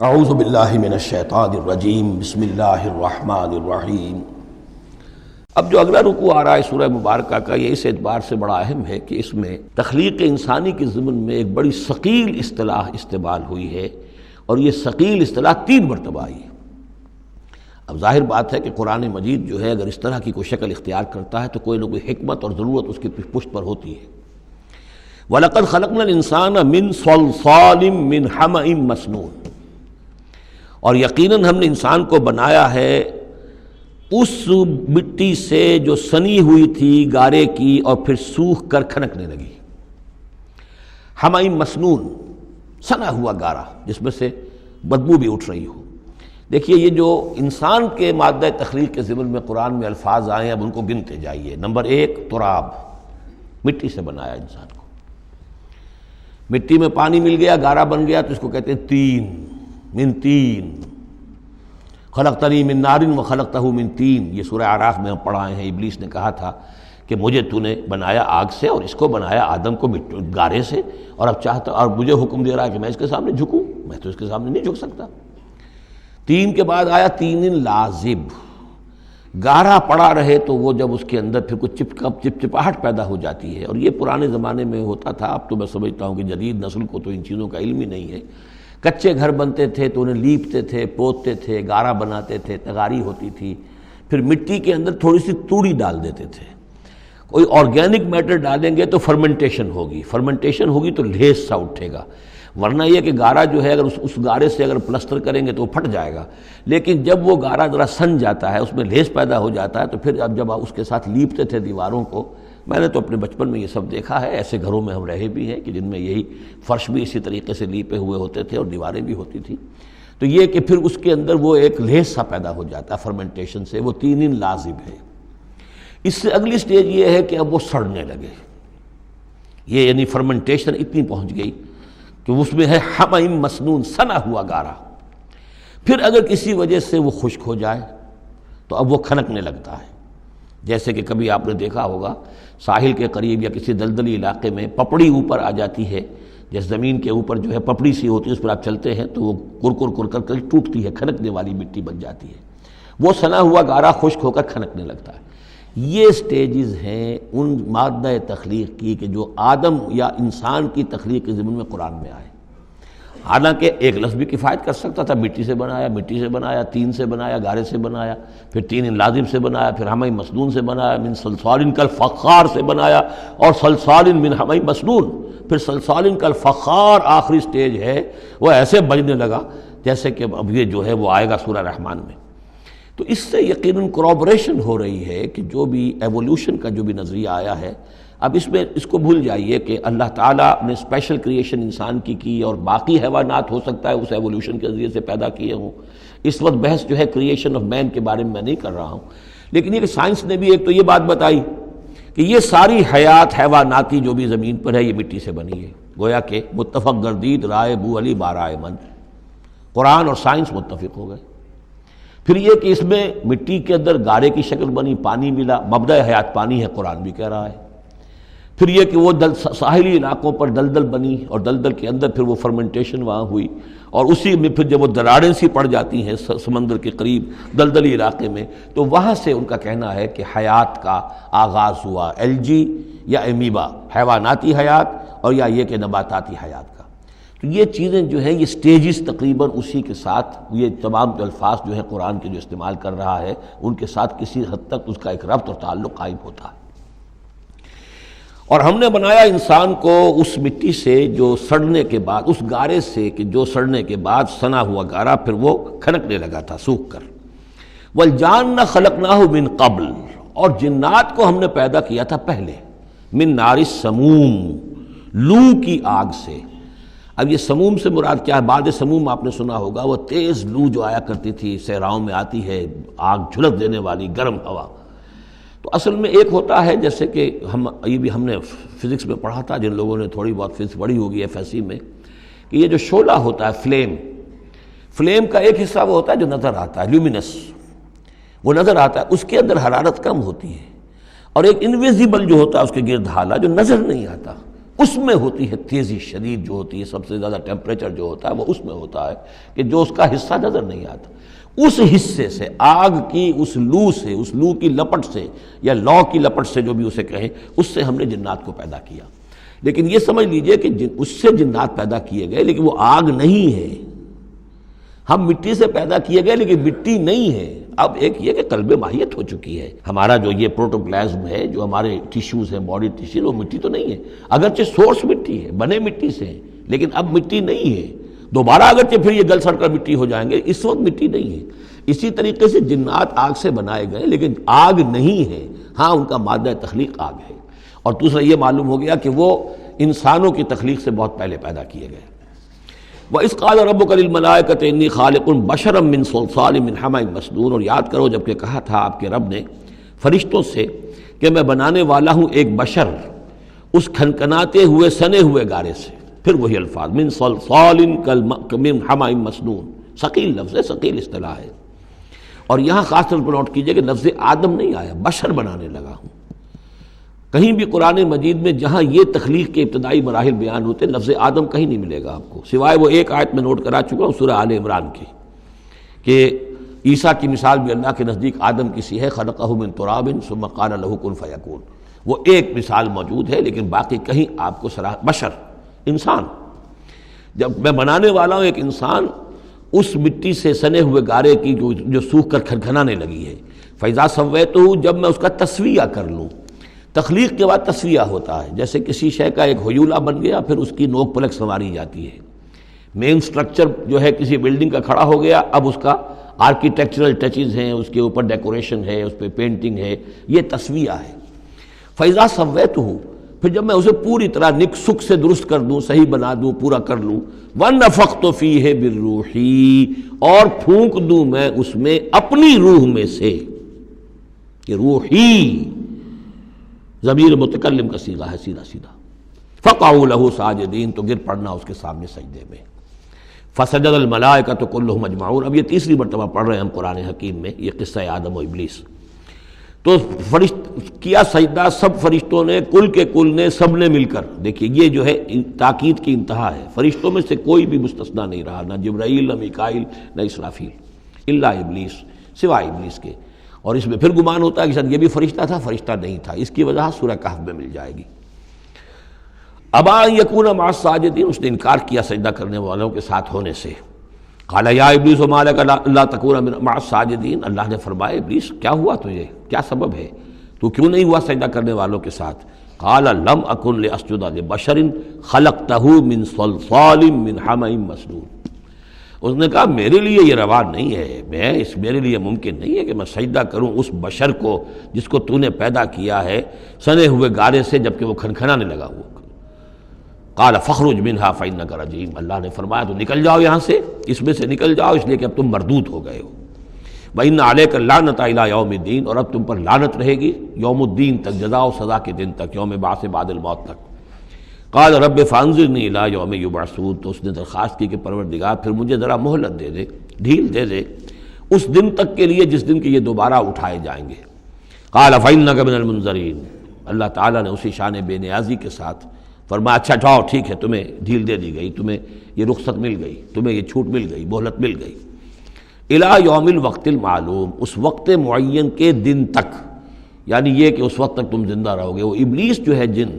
اعوذ باللہ من الشیطان الرجیم بسم اللہ الرحمن الرحیم۔ اب جو اگلا رکوع آ رہا ہے سورہ مبارکہ کا، یہ اس اعتبار سے بڑا اہم ہے کہ اس میں تخلیق انسانی کے ضمن میں ایک بڑی ثقیل اصطلاح استعمال ہوئی ہے، اور یہ ثقیل اصطلاح 3 مرتبہ آئی ہے۔ اب ظاہر بات ہے کہ قرآن مجید جو ہے اگر اس طرح کی کوئی شکل اختیار کرتا ہے تو کوئی نہ کوئی حکمت اور ضرورت اس کی پشت پر ہوتی ہے۔ وَلَقَدْ خَلَقْنَا الْإِنسَانَ مِنْ صَلْصَالٍ مِّنْ حَمَإٍ مَّسْنُونٍ، اور یقیناً ہم نے انسان کو بنایا ہے اس مٹی سے جو سنی ہوئی تھی گارے کی اور پھر سوکھ کر کھنکنے لگی۔ حمأ مسنون، سنا ہوا گارا جس میں سے بدبو بھی اٹھ رہی ہو۔ دیکھیے یہ جو انسان کے مادہ تخلیق کے ضمن میں قرآن میں الفاظ آئے ہیں اب ان کو گنتے جائیے۔ نمبر 1 تراب، مٹی سے بنایا انسان کو۔ مٹی میں پانی مل گیا، گارا بن گیا، تو اس کو کہتے ہیں تین، من تین، خلقتنی من نار وخلقتہ من تین۔ یہ سورہ اعراف میں ہم پڑھائے ہیں، ابلیس نے کہا تھا کہ مجھے تو نے بنایا آگ سے اور اس کو بنایا آدم کو گارے سے، اور اب چاہتا اور مجھے حکم دے رہا ہے کہ میں اس کے سامنے جھکوں، میں تو اس کے سامنے نہیں جھک سکتا۔ تین کے بعد آیا تین لازب، گارا پڑا رہے تو وہ جب اس کے اندر پھر کچھ چپچپاہٹ پیدا ہو جاتی ہے، اور یہ پرانے زمانے میں ہوتا تھا۔ اب تو میں سمجھتا ہوں کہ جدید نسل کو تو ان چیزوں کا علم ہی نہیں ہے۔ کچے گھر بنتے تھے تو انہیں لیپتے تھے، پوتتے تھے، گارا بناتے تھے، تغاری ہوتی تھی، پھر مٹی کے اندر تھوڑی سی توڑی ڈال دیتے تھے۔ کوئی آرگینک میٹر ڈالیں گے تو فرمنٹیشن ہوگی، فرمنٹیشن ہوگی تو لیس سا اٹھے گا، ورنہ یہ کہ گارا جو ہے اگر اس گارے سے اگر پلسٹر کریں گے تو وہ پھٹ جائے گا۔ لیکن جب وہ گارا ذرا سن جاتا ہے، اس میں لیس پیدا ہو جاتا ہے، تو پھر اب جب اس کے ساتھ لیپتے تھے دیواروں کو، میں نے تو اپنے بچپن میں یہ سب دیکھا ہے، ایسے گھروں میں ہم رہے بھی ہیں کہ جن میں یہی فرش بھی اسی طریقے سے لیپے ہوئے ہوتے تھے اور دیواریں بھی ہوتی تھیں، تو یہ کہ پھر اس کے اندر وہ ایک لیس سا پیدا ہو جاتا ہے فرمنٹیشن سے، وہ تین لازب ہے۔ اس سے اگلی سٹیج یہ ہے کہ اب وہ سڑنے لگے، یہ یعنی فرمنٹیشن اتنی پہنچ گئی کہ اس میں ہے حمأ مسنون، سنا ہوا گارا۔ پھر اگر کسی وجہ سے وہ خشک ہو جائے تو اب وہ کھنکنے لگتا ہے، جیسے کہ کبھی آپ نے دیکھا ہوگا ساحل کے قریب یا کسی دلدلی علاقے میں پپڑی اوپر آ جاتی ہے، جیسے زمین کے اوپر جو ہے پپڑی سی ہوتی ہے، اس پر آپ چلتے ہیں تو وہ کر کر ٹوٹتی ہے، کھنکنے والی مٹی بن جاتی ہے، وہ سنا ہوا گارا خشک ہو کر کھنکنے لگتا ہے۔ یہ سٹیجز ہیں ان مادہ تخلیق کی کہ جو آدم یا انسان کی تخلیق کے ضمن میں قرآن میں آئے۔ حالانکہ ایک لفظ بھی کفایت کر سکتا تھا، مٹی سے بنایا، تین سے بنایا، گارے سے بنایا، پھر تین لازم سے بنایا، پھر حمأ مسنون سے بنایا، من صلصال کالفخار سے بنایا، اور صلصال من حمأ مسنون، پھر صلصال کالفخار آخری سٹیج ہے، وہ ایسے بجنے لگا جیسے کہ اب یہ جو ہے وہ آئے گا سورہ رحمان میں۔ تو اس سے یقیناً کورابریشن ہو رہی ہے کہ جو بھی ایوولوشن کا جو بھی نظریہ آیا ہے، اب اس میں اس کو بھول جائیے کہ اللہ تعالیٰ نے اسپیشل کریشن انسان کی اور باقی حیوانات ہو سکتا ہے اس ایوولوشن کے ذریعے سے پیدا کیے ہوں۔ اس وقت بحث جو ہے کریشن آف مین کے بارے میں نہیں کر رہا ہوں، لیکن یہ کہ سائنس نے بھی ایک تو یہ بات بتائی کہ یہ ساری حیات حیواناتی جو بھی زمین پر ہے یہ مٹی سے بنی ہے، گویا کہ متفق گردید رائے بو علی بارائے من، قرآن اور سائنس متفق ہو گئے۔ پھر یہ کہ اس میں مٹی کے اندر گارے کی شکل بنی، پانی ملا، مبدأ حیات پانی ہے، قرآن بھی کہہ رہا ہے۔ پھر یہ کہ وہ ساحلی علاقوں پر دلدل بنی، اور دلدل کے اندر پھر وہ فرمنٹیشن وہاں ہوئی، اور اسی میں پھر جب وہ دراڑیں سی پڑ جاتی ہیں سمندر کے قریب دلدلی علاقے میں، تو وہاں سے ان کا کہنا ہے کہ حیات کا آغاز ہوا، الجی یا امیبا، حیواناتی حیات، اور یا یہ کہ نباتاتی حیات کا۔ تو یہ چیزیں جو ہیں یہ سٹیجز تقریباً اسی کے ساتھ، یہ تمام الفاظ جو ہیں قرآن کے جو استعمال کر رہا ہے ان کے ساتھ کسی حد تک اس کا ایک ربط اور تعلق قائم ہوتا ہے۔ اور ہم نے بنایا انسان کو اس مٹی سے جو سڑنے کے بعد، اس گارے سے کہ جو سڑنے کے بعد سنا ہوا گارا پھر وہ کھنکنے لگا تھا سوکھ کر۔ والجان خلقناہ من قبل، اور جنات کو ہم نے پیدا کیا تھا پہلے، من نار السموم، لو کی آگ سے۔ اب یہ سموم سے مراد کیا ہے؟ بعد سموم آپ نے سنا ہوگا، وہ تیز لو جو آیا کرتی تھی، صحراؤں میں آتی ہے، آگ جھلک دینے والی گرم ہوا۔ تو اصل میں ایک ہوتا ہے جیسے کہ ہم نے فزکس میں پڑھا تھا، جن لوگوں نے تھوڑی بہت فزکس پڑھی ہوگی ایف ایس سی میں، کہ یہ جو شعلہ ہوتا ہے فلیم کا ایک حصہ وہ ہوتا ہے جو نظر آتا ہے، لیومینس، وہ نظر آتا ہے، اس کے اندر حرارت کم ہوتی ہے، اور ایک انویزیبل جو ہوتا ہے اس کے گرد حالہ جو نظر نہیں آتا، اس میں ہوتی ہے تیزی شدید جو ہوتی ہے، سب سے زیادہ ٹیمپریچر جو ہوتا ہے وہ اس میں ہوتا ہے کہ جو اس کا حصہ نظر نہیں آتا، اس حصے سے، آگ کی اس لو سے، اس لو کی لپٹ سے یا لو کی لپٹ سے جو بھی اسے کہیں، اس سے ہم نے جنات کو پیدا کیا۔ لیکن یہ سمجھ لیجئے کہ اس سے جنات پیدا کیے گئے لیکن وہ آگ نہیں ہے۔ ہم مٹی سے پیدا کیے گئے لیکن مٹی نہیں ہے۔ اب ایک یہ کہ قلب ماہیت ہو چکی ہے، ہمارا جو یہ پروٹوپلازم ہے، جو ہمارے ٹیشوز ہیں، باڈی ٹیشوز، وہ مٹی تو نہیں ہے، اگرچہ سورس مٹی ہے، بنے مٹی سے ہیں، لیکن اب مٹی نہیں ہے۔ دوبارہ اگرچہ پھر یہ گل سڑ کر مٹی ہو جائیں گے، اس وقت مٹی نہیں ہے۔ اسی طریقے سے جنات آگ سے بنائے گئے لیکن آگ نہیں ہے، ہاں ان کا مادہ تخلیق آگ ہے۔ اور دوسرا یہ معلوم ہو گیا کہ وہ انسانوں کی تخلیق سے بہت پہلے پیدا کیے گئے۔ وَإِذْ قَالَ رَبُّكَ لِلْمَلَائِكَةِ إِنِّي خَالِقٌ بَشَرًا مِّن صَلْصَالٍ مِّنْ حَمَإٍ مَّسْنُونٍ، اور یاد کرو جب کہ کہا تھا آپ کے رب نے فرشتوں سے کہ میں بنانے والا ہوں ایک بشر اس کھنکھناتے ہوئے سنے ہوئے گارے سے، پھر وہی الفاظ من صلصال من حمأ مسنون، ثقیل لفظ ہے، ثقیل اصطلاح ہے۔ اور یہاں خاص طور پر نوٹ کیجئے کہ لفظ آدم نہیں آیا، بشر بنانے لگا ہوں۔ کہیں بھی قرآن مجید میں جہاں یہ تخلیق کے ابتدائی مراحل بیان ہوتے لفظ آدم کہیں نہیں ملے گا آپ کو، سوائے وہ ایک آیت میں نوٹ کرا چکا ہوں سورہ آل عمران کی، کہ عیسیٰ کی مثال بھی اللہ کے نزدیک آدم کی سی ہے، خلقہ من تراب ثم قال له کن فیکون، وہ ایک مثال موجود ہے، لیکن باقی کہیں آپ کو بشر، انسان، جب میں بنانے والا ہوں ایک انسان اس مٹی سے سنے ہوئے گارے کی جو سوکھ کر کھنکھنانے لگی ہے، فَإِذَا سَوَّيْتُهُ، جب میں اس کا تسویہ کر لوں۔ تخلیق کے بعد تسویہ ہوتا ہے، جیسے کسی شے کا ایک ہیولہ بن گیا پھر اس کی نوک پلک سنواری جاتی ہے، مین سٹرکچر جو ہے کسی بلڈنگ کا کھڑا ہو گیا، اب اس کا آرکیٹیکچرل ٹچز ہیں، اس کے اوپر ڈیکوریشن ہے، اس پہ پینٹنگ ہے، یہ تسویہ ہے۔ فَإِذَا سَوَّيْتُهُ، پھر جب میں اسے پوری طرح نک سک سے درست کر دوں، صحیح بنا دوں، پورا کر لوں، وَنَفَخْتُ فِيهِ مِن رُوحِي، اور پھونک دوں میں اس میں اپنی روح میں سے، کہ روحی ضمیر متکلم کا صیغہ ہے سیدھا سیدھا، فَقَعُوا لَهُ سَاجِدِينَ، تو گر پڑنا اس کے سامنے سجدے میں۔ فَسَجَدَ الْمَلَائِكَةُ كُلُّهُمْ أَجْمَعُونَ، اب یہ تیسری مرتبہ پڑھ رہے ہیں ہم قرآن حکیم میں یہ قصہ آدم و ابلیس۔ تو کیا سجدہ سب فرشتوں نے، کل کے کل نے، سب نے مل کر۔ دیکھیے یہ جو ہے تاکید کی انتہا ہے، فرشتوں میں سے کوئی بھی مستثنیٰ نہیں رہا، نہ جبرائیل، نہ میکائیل، نہ اسرافیل، الا ابلیس، سوائے ابلیس کے۔ اور اس میں پھر گمان ہوتا ہے کہ شاید یہ بھی فرشتہ تھا، فرشتہ نہیں تھا، اس کی وجہ سورہ کہف میں مل جائے گی۔ ابا ان یکون مع الساجدین، اس نے انکار کیا سجدہ کرنے والوں کے ساتھ ہونے سے۔ قال یا ابلیس ما لک الا تکون مع الساجدین، اللہ نے فرمایا ابلیس کیا ہوا تجھے، کیا سبب ہے، تو کیوں نہیں ہوا سجدہ کرنے والوں کے ساتھ؟ قال لم اکن لاسجد لبشر خلقتہ من صلصال من حمأ مسنون، اس نے کہا میرے لیے یہ روا نہیں ہے، میرے لیے ممکن نہیں ہے کہ میں سجدہ کروں اس بشر کو جس کو تو نے پیدا کیا ہے سنے ہوئے گارے سے، جبکہ وہ کھنکھنانے لگا ہوا۔ قال فاخرج منها فإنك رجیم، اللہ نے فرمایا تو نکل جاؤ یہاں سے، اس میں سے نکل جاؤ، اس لیے کہ اب تم مردود ہو گئے ہو۔ وإن عليك اللعنة إلى يوم الدین، اور اب تم پر لعنت رہے گی یوم الدین تک، جزا و سزا کے دن تک، یوم بعث بعد الموت تک۔ قال رب فانظرنی الی یوم یبعثون، تو اس نے درخواست کی کہ پروردگار پھر مجھے ذرا مہلت دے دے، ڈھیل دے دے اس دن تک کے لیے جس دن کے یہ دوبارہ اٹھائے جائیں گے۔ قال فإنک من المنظرین، اللہ تعالیٰ نے اسی شان بے نیازی کے ساتھ فرمایا اچھا جاؤ ٹھیک ہے، تمہیں ڈھیل دے دی گئی، تمہیں یہ رخصت مل گئی، تمہیں یہ چھوٹ مل گئی، مہلت مل گئی۔ الی یوم الوقت المعلوم، اس وقت معین کے دن تک، یعنی یہ کہ اس وقت تک تم زندہ رہو گے۔ وہ ابلیس جو ہے جن،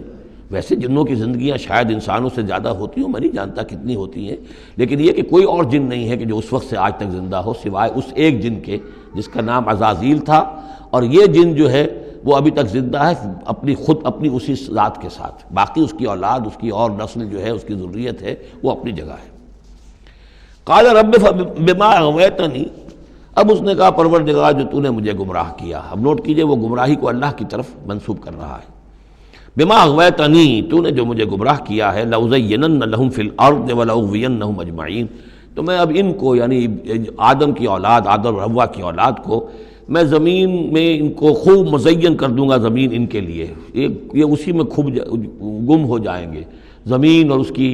ویسے جنوں کی زندگیاں شاید انسانوں سے زیادہ ہوتی ہوں، میں نہیں جانتا کتنی ہوتی ہیں، لیکن یہ کہ کوئی اور جن نہیں ہے کہ جو اس وقت سے آج تک زندہ ہو سوائے اس ایک جن کے جس کا نام عزازیل تھا، اور یہ جن جو ہے وہ ابھی تک زندہ ہے اپنی اسی ذات کے ساتھ، باقی اس کی اولاد، اس کی اور نسل جو ہے، اس کی ذریت ہے، وہ اپنی جگہ ہے۔ قال رب بما اغویتنی، اب اس نے کہا پروردگار جو تو نے مجھے گمراہ کیا، اب نوٹ کیجئے وہ گمراہی کو اللہ کی طرف منسوب کر رہا ہے۔ بما اغویتنی، تو نے جو مجھے گمراہ کیا ہے، لأزینن لہم فی الارض ولأغوینہم اجمعین، تو میں اب ان کو، یعنی آدم کی اولاد، آدم اور حوا کی اولاد کو، میں زمین میں ان کو خوب مزین کر دوں گا، زمین ان کے لیے یہ اسی میں گم ہو جائیں گے، زمین اور اس کی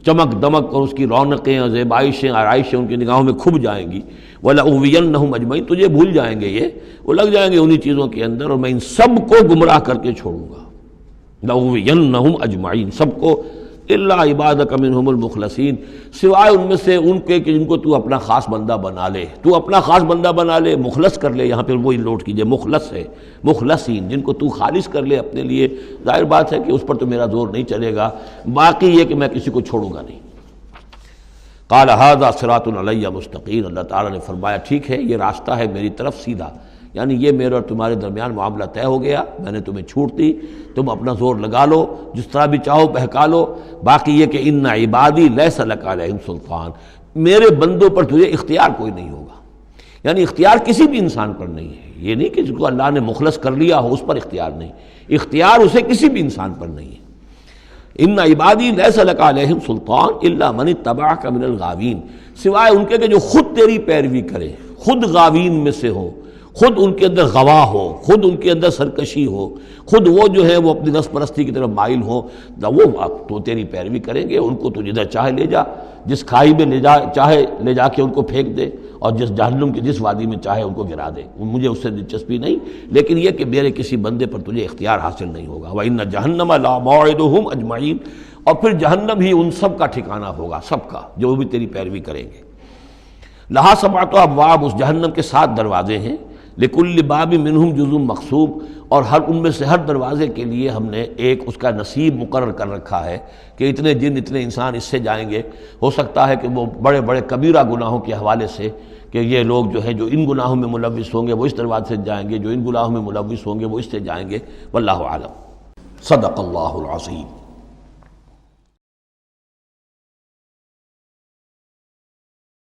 چمک دمک اور اس کی رونقیں اور زیبائشیں آرائشیں ان کی نگاہوں میں کھب جائیں گی۔ وَلَأُغْوِيَنَّهُمْ أَجْمَعِينَ، تجھے بھول جائیں گے، یہ وہ لگ جائیں گے انہی چیزوں کے اندر، اور میں ان سب کو گمراہ کر کے چھوڑوں گا۔ لَأُغْوِيَنَّهُمْ اجمعین، سب کو الا عبادک منہم المخلصین، سوائے ان میں سے ان کے کہ جن کو تو اپنا خاص بندہ بنا لے، تو اپنا خاص بندہ بنا لے، مخلص کر لے، یہاں پہ وہی نوٹ کیجئے مخلص ہے، مخلصین، جن کو تو خالص کر لے اپنے لیے، ظاہر بات ہے کہ اس پر تو میرا زور نہیں چلے گا، باقی یہ کہ میں کسی کو چھوڑوں گا نہیں۔ قال ھذا صراط علی مستقیم، اللہ تعالیٰ نے فرمایا ٹھیک ہے، یہ راستہ ہے میری طرف سیدھا، یعنی یہ میرے اور تمہارے درمیان معاملہ طے ہو گیا، میں نے تمہیں چھوٹ دی، تم اپنا زور لگا لو، جس طرح بھی چاہو بہکا لو، باقی یہ کہ ان عبادی لیس لک علیہم سلطان، میرے بندوں پر تجھے اختیار کوئی نہیں ہوگا، یعنی اختیار کسی بھی انسان پر نہیں ہے، یہ نہیں کہ جس کو اللہ نے مخلص کر لیا ہو اس پر اختیار نہیں، اختیار اسے کسی بھی انسان پر نہیں ہے۔ ان عبادی لیس لک علیہم سلطان الا من اتبعک من الغاوین، سوائے ان کے کہ جو خود تیری پیروی کرے، خود غاوین میں سے ہو، خود ان کے اندر غوا ہو، خود ان کے اندر سرکشی ہو، خود وہ جو ہے وہ اپنی نفس پرستی کی طرف مائل ہو، وہ تو تیری پیروی کریں گے، ان کو تو جدھر چاہے لے جا، جس کھائی میں چاہے لے جا کے ان کو پھینک دے، اور جس جہنم کی جس وادی میں چاہے ان کو گرا دے، مجھے اس سے دلچسپی نہیں، لیکن یہ کہ میرے کسی بندے پر تجھے اختیار حاصل نہیں ہوگا۔ وَإِنَّ جَهَنَّمَ لَمَوْعِدُهُمْ أَجْمَعِينَ، اور پھر جہنم ہی ان سب کا ٹھکانہ ہوگا، سب کا جو بھی تیری پیروی کریں گے۔ لَهَا سَبْعَةُ أَبْوَابٍ، اس جہنم کے 7 دروازے ہیں، لِكُلِّ بَابٍ مِّنْهُمْ جُزْءٌ مَقْسُومٌ، اور ہر ان میں سے ہر دروازے کے لیے ہم نے ایک اس کا نصیب مقرر کر رکھا ہے کہ اتنے جن اتنے انسان اس سے جائیں گے، ہو سکتا ہے کہ وہ بڑے بڑے کبیرہ گناہوں کے حوالے سے کہ یہ لوگ جو ہے جو ان گناہوں میں ملوث ہوں گے وہ اس دروازے سے جائیں گے، جو ان گناہوں میں ملوث ہوں گے وہ اس سے جائیں گے، واللہ اعلم۔ صدق اللہ العظیم۔